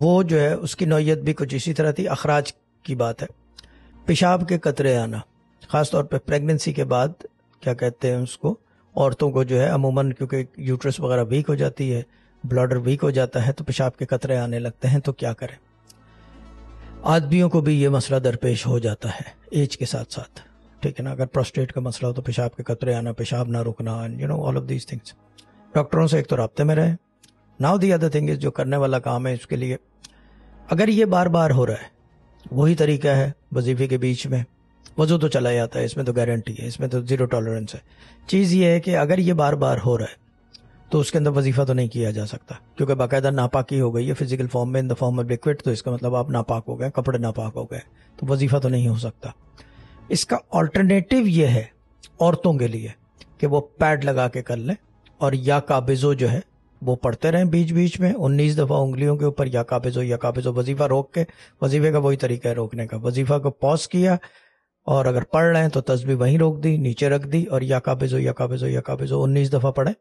وہ جو ہے اس کی نوعیت بھی کچھ اسی طرح تھی. اخراج کی بات ہے, پیشاب کے قطرے آنا, خاص طور پہ پریگننسی کے بعد کیا کہتے ہیں اس کو, عورتوں کو جو ہے عموماً کیونکہ یوٹرس وغیرہ ویک ہو جاتی ہے, بلاڈر ویک ہو جاتا ہے, تو پیشاب کے قطرے آنے لگتے ہیں. تو کیا کریں؟ آدمیوں کو بھی یہ مسئلہ درپیش ہو جاتا ہے ایج کے ساتھ ساتھ, ٹھیک ہے نا. اگر پروسٹیٹ کا مسئلہ ہو تو پیشاب کے قطرے آنا, پیشاب نہ رکنا, آل آف دیز تھنگس. ڈاکٹروں سے ایک تو رابطے میں رہیں. Now the other thing is, جو کرنے والا کام ہے اس کے لیے, اگر یہ بار بار ہو رہا ہے, وہی طریقہ ہے وظیفے کے بیچ میں, وضو تو چلا جاتا ہے, اس میں تو گارنٹی ہے, اس میں تو زیرو ٹالرنس ہے. چیز یہ ہے کہ اگر یہ بار بار ہو رہا ہے تو اس کے اندر وظیفہ تو نہیں کیا جا سکتا, کیونکہ باقاعدہ ناپاکی ہو گئی ہے فزیکل فارم میں, ان دا فارم آف لکوڈ, تو اس کا مطلب آپ ناپاک ہو گئے, کپڑے ناپاک ہو گئے, تو وظیفہ تو نہیں ہو سکتا. اس کا آلٹرنیٹو یہ ہے عورتوں کے لیے کہ وہ پیڈ لگا کے کر لیں, اور یا قابضو جو ہے وہ پڑھتے رہیں بیچ بیچ میں 19 دفعہ انگلیوں کے اوپر, یا قابضو, وظیفہ روک کے, وظیفے کا وہی طریقہ ہے روکنے کا, وظیفہ کو پاز کیا, اور اگر پڑھ رہے ہیں تو تسبیح وہیں روک دی, نیچے رکھ دی, اور یا قابضو 19 دفعہ پڑھیں,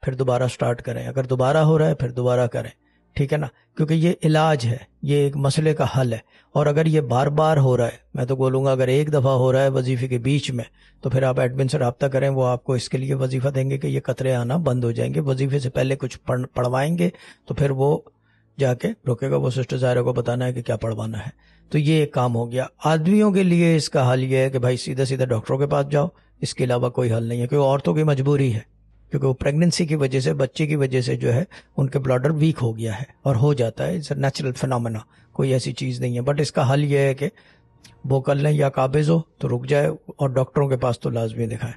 پھر دوبارہ سٹارٹ کریں. اگر دوبارہ ہو رہا ہے پھر دوبارہ کریں, ٹھیک ہے نا, کیونکہ یہ علاج ہے, یہ ایک مسئلے کا حل ہے. اور اگر یہ بار بار ہو رہا ہے, میں تو بولوں گا اگر ایک دفعہ ہو رہا ہے وظیفے کے بیچ میں, تو پھر آپ ایڈمن سے رابطہ کریں, وہ آپ کو اس کے لیے وظیفہ دیں گے کہ یہ قطرے آنا بند ہو جائیں گے. وظیفے سے پہلے کچھ پڑھوائیں گے, تو پھر وہ جا کے روکے گا, وہ سسٹر ظاہرہ کو بتانا ہے کہ کیا پڑھوانا ہے. تو یہ ایک کام ہو گیا. آدمیوں کے لیے اس کا حل یہ ہے کہ بھائی سیدھا سیدھا ڈاکٹروں کے پاس جاؤ, اس کے علاوہ کوئی حل نہیں ہے, کیونکہ عورتوں کی مجبوری ہے, کیونکہ وہ پریگننسی کی وجہ سے, بچے کی وجہ سے جو ہے ان کے بلاڈر ویک ہو گیا ہے, اور ہو جاتا ہے, اٹس اے نیچرل فینومینا, کوئی ایسی چیز نہیں ہے. بٹ اس کا حل یہ ہے کہ وہ کر لیں, یا قابض ہو تو رک جائے, اور ڈاکٹروں کے پاس تو لازمی دکھائیں.